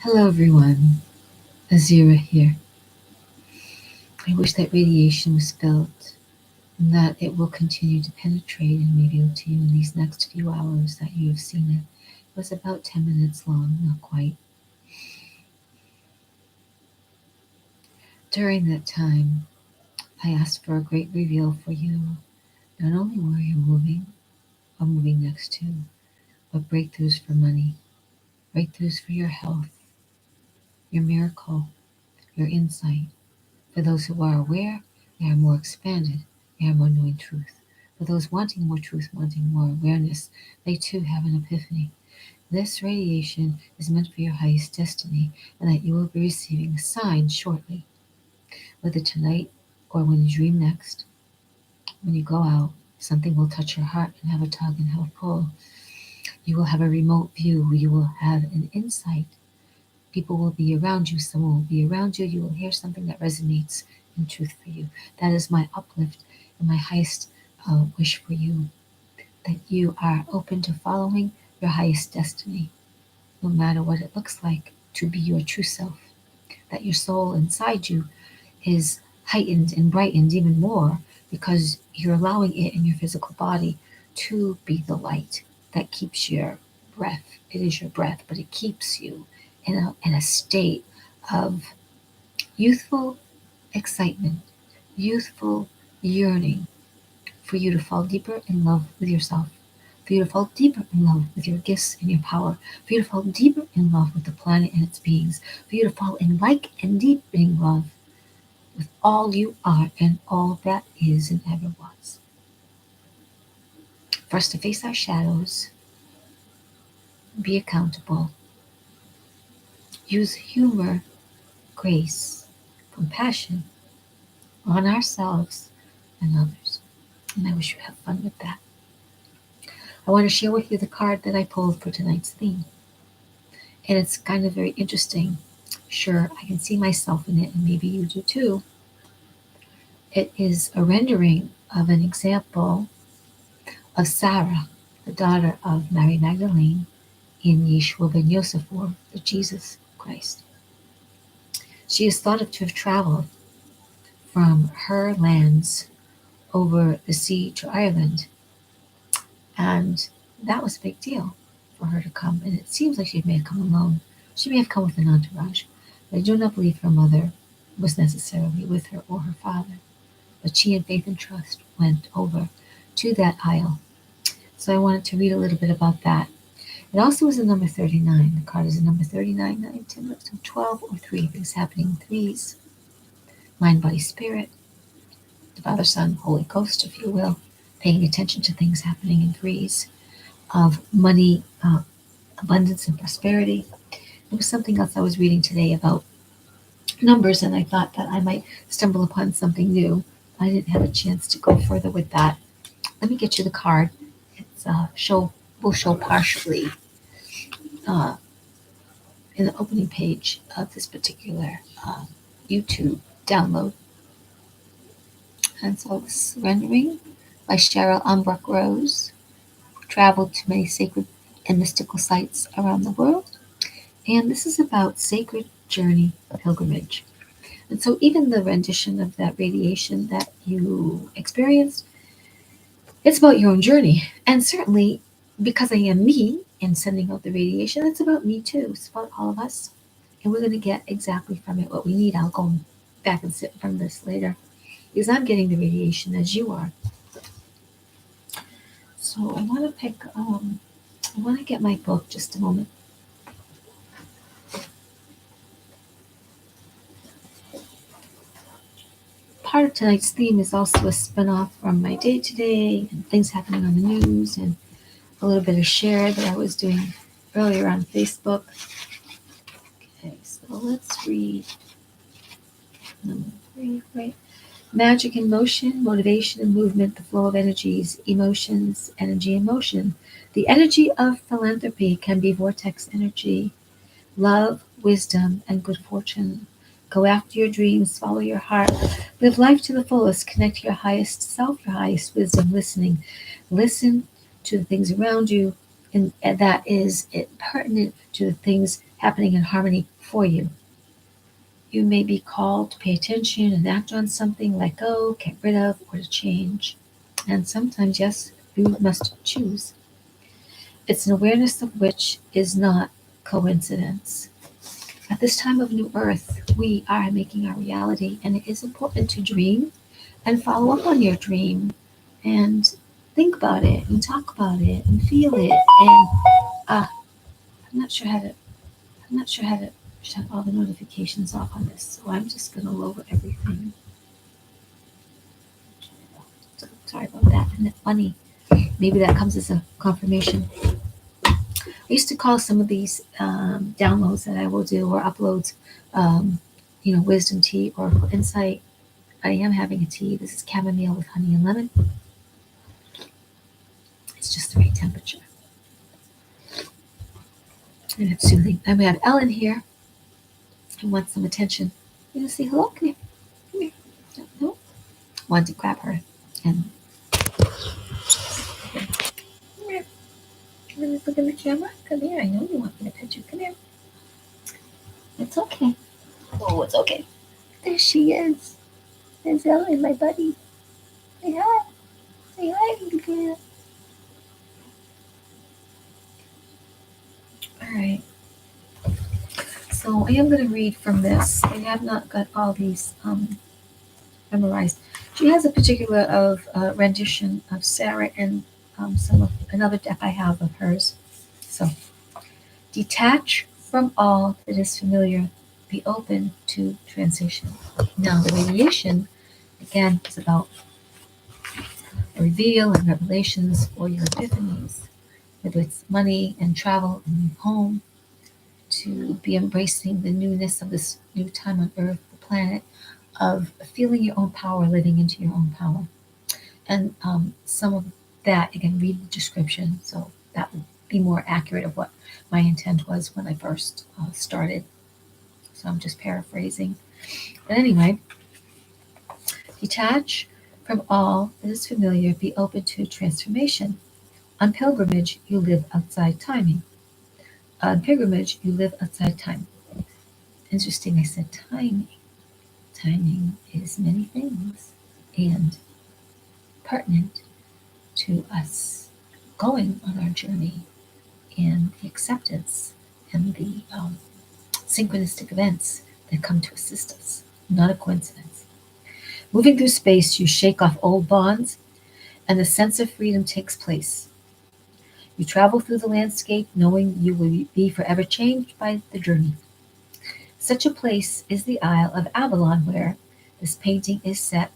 Hello everyone, Azira here. I wish that radiation was felt and that it will continue to penetrate and reveal to you in these next few hours that you have seen it. It was about 10 minutes long, not quite. During that time, I asked for a great reveal for you, not only where you're moving or moving next to, but breakthroughs for money, breakthroughs for your health, your miracle, your insight. For those who are aware, they are more expanded, they are more knowing truth. For those wanting more truth, wanting more awareness, they too have an epiphany. This radiation is meant for your highest destiny, and that you will be receiving a sign shortly, whether tonight or when you dream next. When you go out, something will touch your heart and have a tug and have a pull. You will have a remote view, you will have an insight. People will be around you, someone will be around you, you will hear something that resonates in truth for you. That is my uplift and my highest wish for you, that you are open to following your highest destiny, no matter what it looks like, to be your true self, that your soul inside you is heightened and brightened even more because you're allowing it in your physical body to be the light that keeps your breath. It is your breath, but it keeps you in a state of youthful excitement, youthful yearning for you to fall deeper in love with yourself, for you to fall deeper in love with your gifts and your power, for you to fall deeper in love with the planet and its beings, for you to fall in like and deepening love with all you are and all that is and ever was. For us to face our shadows, be accountable, use humor, grace, compassion on ourselves and others. And I wish you have fun with that. I want to share with you the card that I pulled for tonight's theme. And it's kind of very interesting. Sure, I can see myself in it, and maybe you do too. It is a rendering of an example of Sarah, the daughter of Mary Magdalene, in Yeshua ben Yosef, or the Jesus Christ. She is thought of to have traveled from her lands over the sea to Ireland, and that was a big deal for her to come. And it seems like she may have come alone. She may have come with an entourage, but I do not believe her mother was necessarily with her or her father. But she, in faith and trust, went over to that isle. So I wanted to read a little bit about that. It also is a number 39. The card is a number 39, 9, 10, 12, or 3. Things happening in threes. Mind, body, spirit. The Father, Son, Holy Ghost, if you will. Paying attention to things happening in threes. Of money, abundance, and prosperity. There was something else I was reading today about numbers, and I thought that I might stumble upon something new. I didn't have a chance to go further with that. Let me get you the card. It's will show partially uh, in the opening page of this particular YouTube download. And so this rendering by Cheryl Umbrook Rose, who traveled to many sacred and mystical sites around the world. And this is about sacred journey pilgrimage. And so even the rendition of that radiation that you experienced, it's about your own journey. And certainly because I am me and sending out the radiation, it's about me too. It's about all of us. And we're going to get exactly from it what we need. I'll go back and sit from this later because I'm getting the radiation as you are. So I want to I want to get my book just a moment. Part of tonight's theme is also a spin-off from my day today and things happening on the news and a little bit of share that I was doing earlier on Facebook. Okay, so let's read number 3, right? Magic in motion, motivation and movement, the flow of energies, emotions, energy and motion. The energy of philanthropy can be vortex energy, love, wisdom, and good fortune. Go after your dreams, follow your heart, live life to the fullest, connect to your highest self, your highest wisdom, listening. Listen to the things around you, and that is pertinent to the things happening in harmony for you. You may be called to pay attention and act on something, let go, get rid of, or to change. And sometimes, yes, you must choose. It's an awareness of which is not coincidence. At this time of new earth, we are making our reality, and it is important to dream and follow up on your dream and think about it and talk about it and feel it. And I'm not sure how to I'm not sure how to shut all the notifications off on this, so I'm just gonna lower everything. So sorry about that. Isn't it funny? Maybe that comes as a confirmation. I used to call some of these downloads that I will do or uploads, wisdom tea or insight. I am having a tea. This is chamomile with honey and lemon. It's just the right temperature. And it's soothing. And we have Ellen here who wants some attention. You want to say hello? Come here. Come here. No? Want to grab her and come here. Let me look in the camera. Come here. I know you want me to pet you. Come here. It's okay. Oh, it's okay. There she is. There's Ellen, my buddy. Say hi. Say hi, little girl. All right. So I am going to read from this. I have not got all these memorized. She has a particular rendition of Sarah and another deck I have of hers. So, detach from all that is familiar. Be open to transition. Now, the radiation, again, is about reveal and revelations or your epiphanies, whether it's money and travel and home, to be embracing the newness of this new time on Earth, the planet, of feeling your own power, living into your own power. And some of that, again, read the description. So that would be more accurate of what my intent was when I first started. So I'm just paraphrasing. But anyway, detach from all that is familiar, be open to transformation. On pilgrimage, you live outside timing. On pilgrimage, you live outside time. Interesting, I said timing. Timing is many things and pertinent to us going on our journey and the acceptance and the synchronistic events that come to assist us. Not a coincidence. Moving through space, you shake off old bonds and the sense of freedom takes place. You travel through the landscape knowing you will be forever changed by the journey. Such a place is the Isle of Avalon, where this painting is set.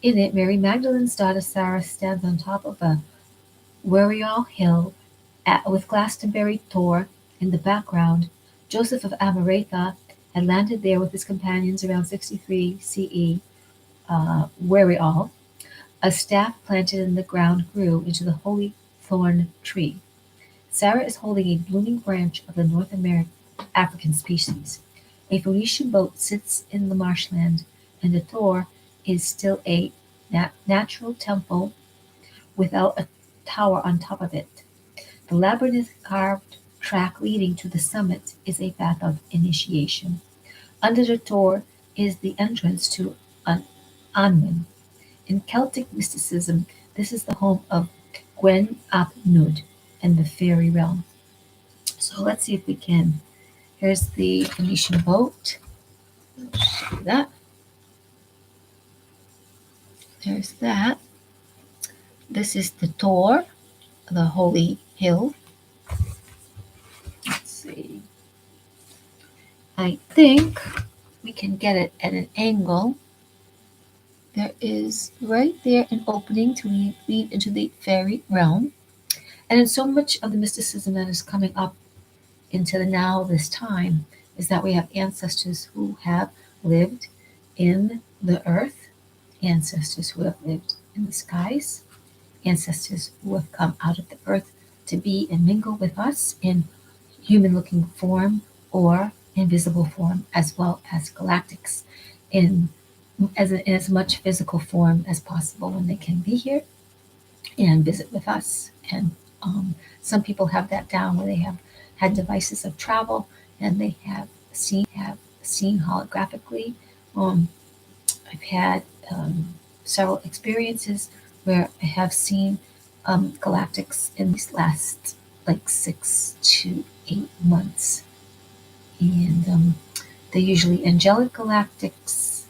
In it, Mary Magdalene's daughter Sarah stands on top of a Warial hill with Glastonbury Tor in the background. Joseph of Amaretha had landed there with his companions around 63 CE. Warial, a staff planted in the ground, grew into the holy thorn tree. Sarah is holding a blooming branch of the North African species. A Phoenician boat sits in the marshland, and the Thor is still a natural temple without a tower on top of it. The labyrinth carved track leading to the summit is a path of initiation. Under the Tor is the entrance to an Anwen. In Celtic mysticism, this is the home of Gwen ap Nud and the fairy realm. So let's see if we can. Here's the Phoenician boat. Show you that. There's that. This is the Tor, the holy hill. Let's see. I think we can get it at an angle. There is right there an opening to lead into the fairy realm. And in so much of the mysticism that is coming up into the now, this time, is that we have ancestors who have lived in the earth, ancestors who have lived in the skies, ancestors who have come out of the earth to be and mingle with us in human looking form or invisible form, as well as galactics in as much physical form as possible when they can be here and visit with us. And some people have that down where they have had devices of travel and they have seen holographically. I've had several experiences where I have seen galactics in these last like 6 to 8 months, and they're usually angelic galactics,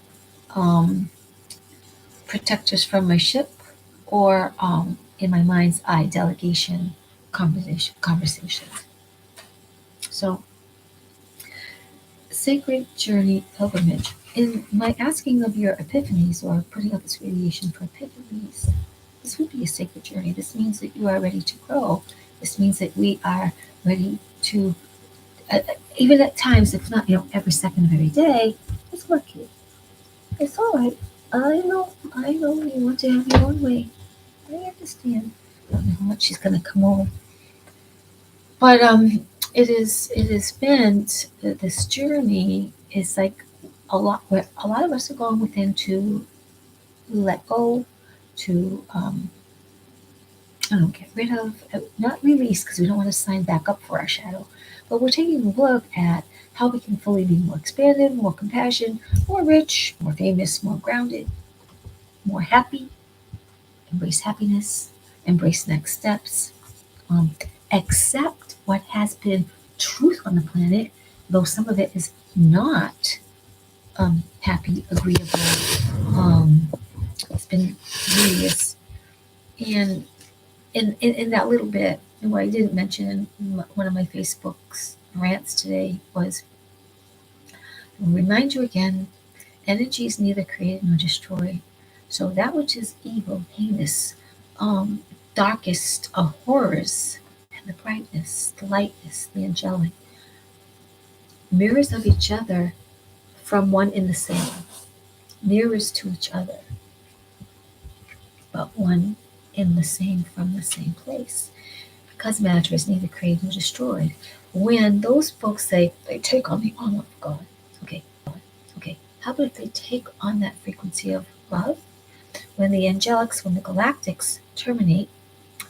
um, protectors from my ship, or in my mind's eye delegation conversations. So, sacred journey pilgrimage. In my asking of your epiphanies or putting out this radiation for epiphanies, this would be a sacred journey. This means that you are ready to grow. This means that we are ready to, even at times, if not, every second of every day, it's working. It's all right. I know you want to have your own way. I understand. I don't know how much she's going to come over. But it has been this journey is like a lot where a lot of us are going within to let go, to I don't know, get rid of, not release because we don't want to sign back up for our shadow, but we're taking a look at how we can fully be more expanded, more compassionate, more rich, more famous, more grounded, more happy, embrace happiness, embrace next steps, um, accept what has been truth on the planet, though some of it is not happy, agreeable. It's been various. And in that little bit, and what I didn't mention in one of my Facebook's rants today was, I'll remind you again, energy is neither created nor destroyed. So that which is evil, heinous, darkest of horrors, and the brightness, the lightness, the angelic, mirrors of each other from one in the same, mirrors to each other, but one in the same from the same place. Because matter is neither created nor destroyed. When those folks say they take on the armor of God, okay, how about if they take on that frequency of love? When the angelics, when the galactics terminate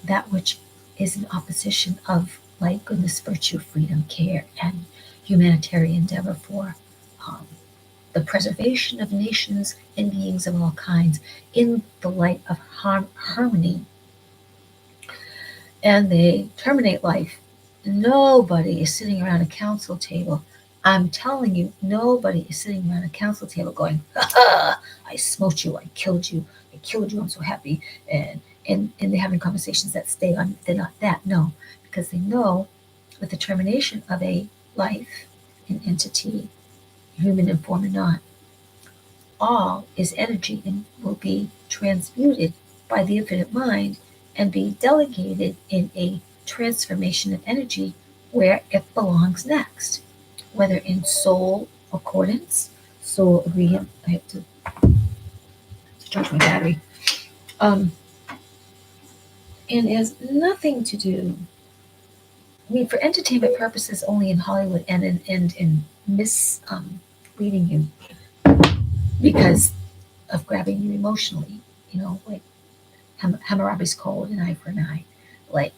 that which is in opposition of light, goodness, virtue, freedom, care, and humanitarian endeavor for um, the preservation of nations and beings of all kinds in the light of harmony, and they terminate life, nobody is sitting around a council table. I'm telling you, nobody is sitting around a council table going, ha ha, I smote you, I killed you, I'm so happy. And they're having conversations that stay on, they're not that, no, because they know with the termination of a life, an entity, human in form or not, all is energy and will be transmuted by the infinite mind and be delegated in a transformation of energy where it belongs next, whether in soul accordance, soul agreement. I have to charge my battery. Um, and it has nothing to do, I mean, for entertainment purposes only in Hollywood and in misleading you because of grabbing you emotionally, like Hammurabi's code, an eye for an eye, like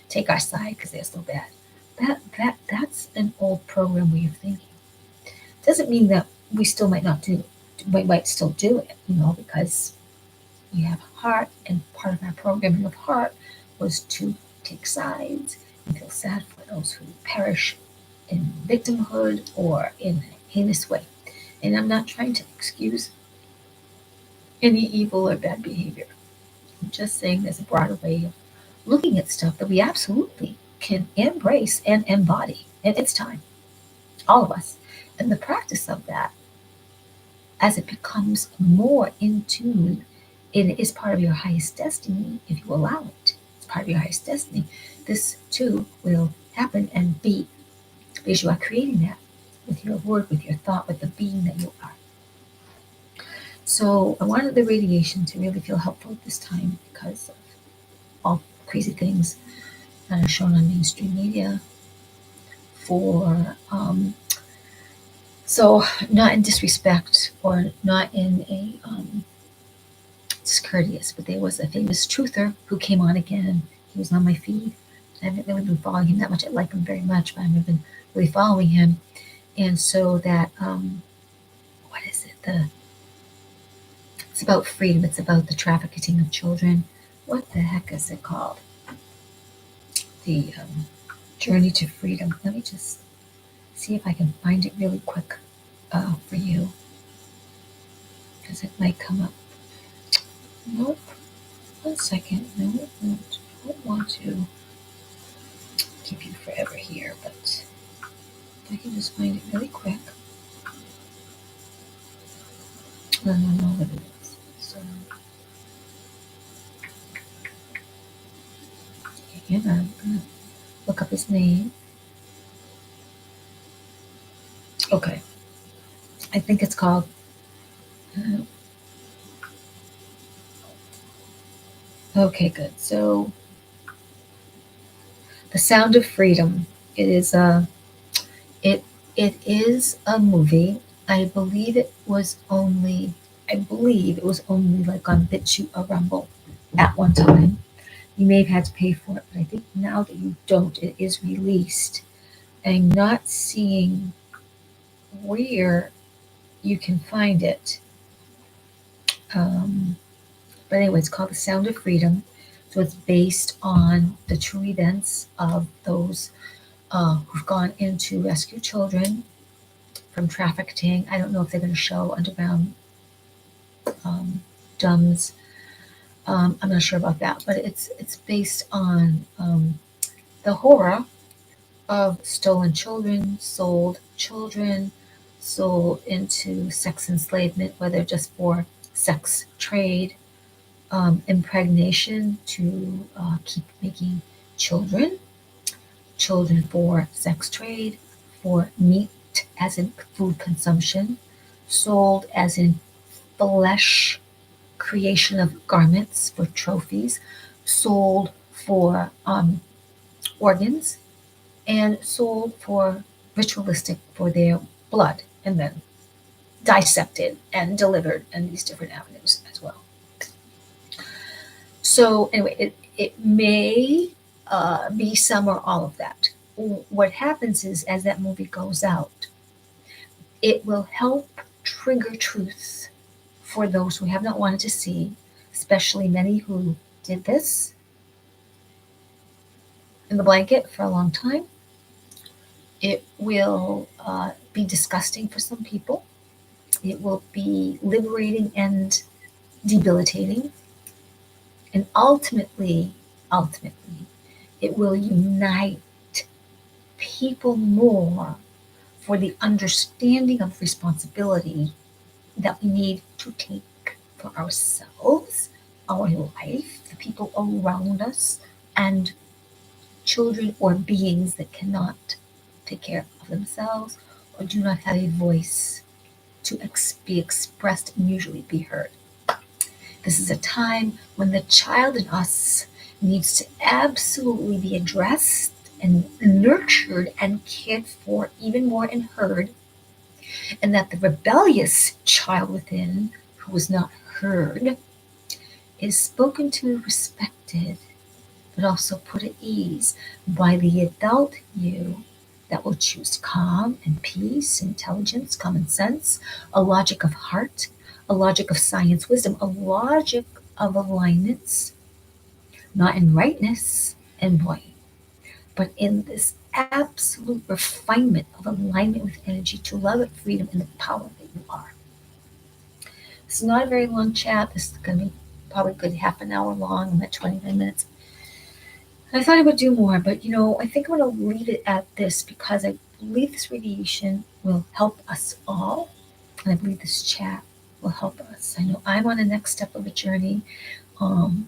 take our side because they're so bad. That's an old program way of thinking. Doesn't mean that we still might not do, we might still do it, because we have heart, and part of our programming of heart was to take sides and feel sad for those who perish in victimhood or in a heinous way. And I'm not trying to excuse any evil or bad behavior. I'm just saying there's a broader way of looking at stuff that we absolutely can embrace and embody. And it's time, all of us. And the practice of that, as it becomes more in tune, it is part of your highest destiny if you allow it. It's part of your highest destiny. This too will happen and be because you are creating that with your word, with your thought, with the being that you are. So I wanted the radiation to really feel helpful at this time because of all crazy things that are shown on mainstream media for so not in disrespect or not in a discourteous, but there was a famous truther who came on again. He was on my feed. I haven't really been following him that much. I like him very much, but I haven't been really following him. And so that what is it? It's about freedom. It's about the trafficking of children. What the heck is it called? The Journey to Freedom. Let me just see if I can find it really quick for you, because it might come up. Nope. 1 second. No, it won't. I don't want to keep you forever here, but if I can just find it really quick. I don't know what it is. So, again, I'm going to look up his name. Okay. I think it's called okay, good. So, The Sound of Freedom. It is it it is a movie. I believe it was only like on BitChute or Rumble at one time. You may have had to pay for it, but I think now that you don't, it is released. I'm not seeing where you can find it. But anyway, it's called The Sound of Freedom. So it's based on the true events of those who've gone in to rescue children from trafficking. I don't know if they're going to show underground dumbs I'm not sure about that, but it's based on the horror of stolen children, sold into sex enslavement, whether just for sex trade, impregnation to keep making children, children for sex trade, for meat as in food consumption, sold as in flesh, creation of garments for trophies, sold for organs, and sold for ritualistic for their blood, and then dissected and delivered in these different avenues as well. So anyway, it may be some or all of that. What happens is, as that movie goes out, it will help trigger truth for those who have not wanted to see, especially many who did this in the blanket for a long time. It will be disgusting for some people. It will be liberating and debilitating. And ultimately, it will unite people more for the understanding of responsibility that we need to take for ourselves, our life, the people around us, and children or beings that cannot take care of themselves or do not have a voice to be expressed and usually be heard. This is a time when the child in us needs to absolutely be addressed and nurtured and cared for even more and heard, and that the rebellious child within who is not heard is spoken to, respected, but also put at ease by the adult you that will choose calm and peace, intelligence, common sense, a logic of heart, a logic of science, wisdom, a logic of alignments, not in rightness and void, but in this absolute refinement of alignment with energy to love it, freedom, and the power that you are. It's not a very long chat. This is going to be probably a good half an hour long. I'm at 29 minutes. I thought I would do more, but I think I'm going to leave it at this because I believe this radiation will help us all, and I believe this chat will help us. I know I'm on the next step of a journey,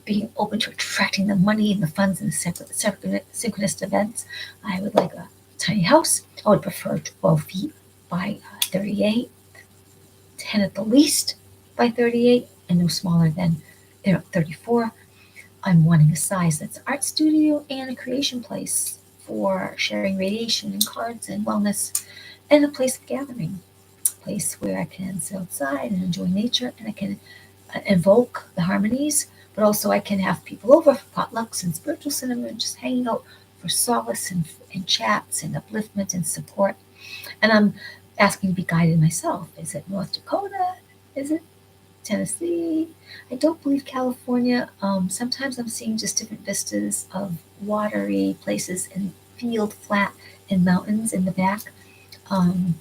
being open to attracting the money and the funds and the synchronous events. I would like a tiny house. I would prefer 12 feet by 38, 10 at the least by 38, and no smaller than 34. I'm wanting a size that's art studio and a creation place for sharing radiation and cards and wellness, and a place of gathering, a place where I can sit outside and enjoy nature, and I can evoke the harmonies, but also I can have people over for potlucks and spiritual cinema and just hanging out for solace and chats and upliftment and support. And I'm asking to be guided myself. Is it North Dakota? Is it Tennessee? I don't believe California. Sometimes I'm seeing just different vistas of watery places and field flat and mountains in the back. Um,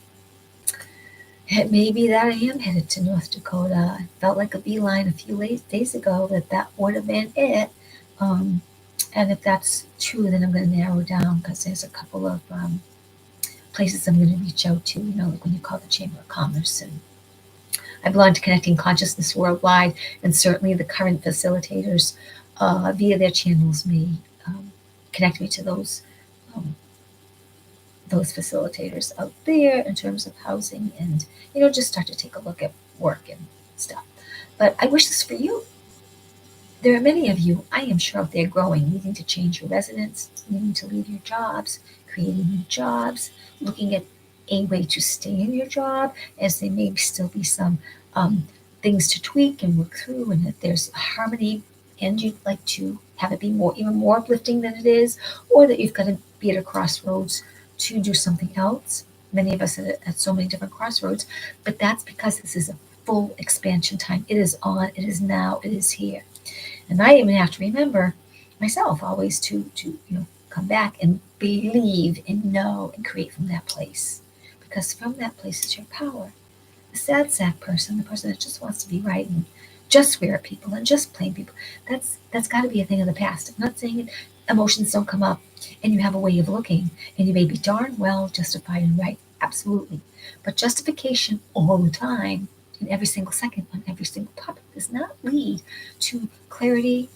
it may be that I am headed to North Dakota. I felt like a beeline a few days ago that would have been it. Um, and if that's true, then I'm going to narrow down because there's a couple of places I'm going to reach out to, like when you call the Chamber of Commerce. And I belong to Connecting Consciousness Worldwide, and certainly the current facilitators via their channels may connect me to um, those facilitators out there in terms of housing and just start to take a look at work and stuff. But I wish this for you. There are many of you, I am sure, out there growing, needing to change your residence, needing to leave your jobs, creating new jobs, looking at a way to stay in your job, as there may still be some things to tweak and work through, and that there's harmony, and you'd like to have it be even more uplifting than it is, or that you've got to be at a crossroads to do something else. Many of us are at so many different crossroads, but that's because this is a full expansion time. It is on, it is now, it is here. And I even have to remember myself always to come back and believe and know and create from that place. Because from that place is your power. The sad person, the person that just wants to be right and just swear at people and just blame people. That's got to be a thing of the past. I'm not saying emotions don't come up and you have a way of looking and you may be darn well justified and right. Absolutely. But justification all the time, in every single second, on every single topic, does not lead to clarity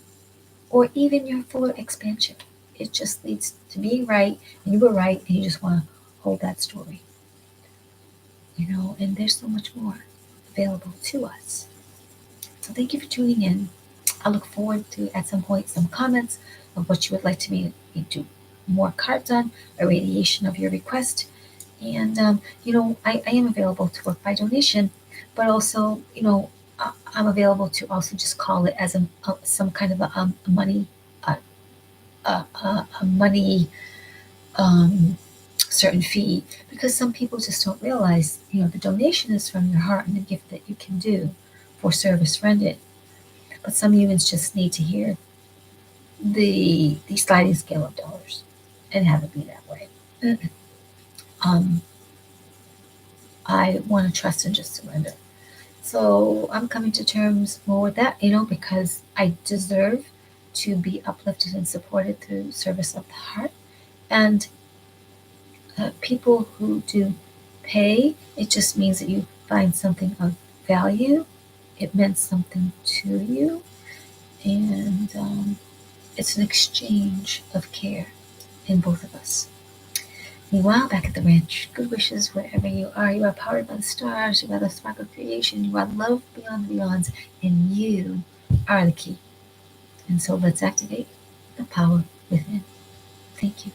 or even your fuller expansion. It just leads to being right, and you were right, and you just want to hold that story. And there's so much more available to us. So thank you for tuning in. I look forward to, at some point, some comments of what you would like me to more cards on, a radiation of your request. And, I am available to work by donation, but also, I'm available to also just call it as some kind of a money, uh, a money, um, certain fee, because some people just don't realize, the donation is from your heart and the gift that you can do for service rendered. But some humans just need to hear the sliding scale of dollars and have it be that way. Um, I want to trust and just surrender. So I'm coming to terms more with that, because I deserve to be uplifted and supported through service of the heart. And people who do pay, it just means that you find something of value. It meant something to you. And it's an exchange of care in both of us. Meanwhile, back at the ranch, good wishes wherever you are. You are powered by the stars. You are the spark of creation. You are love beyond the beyonds. And you are the key. And so let's activate the power within. Thank you.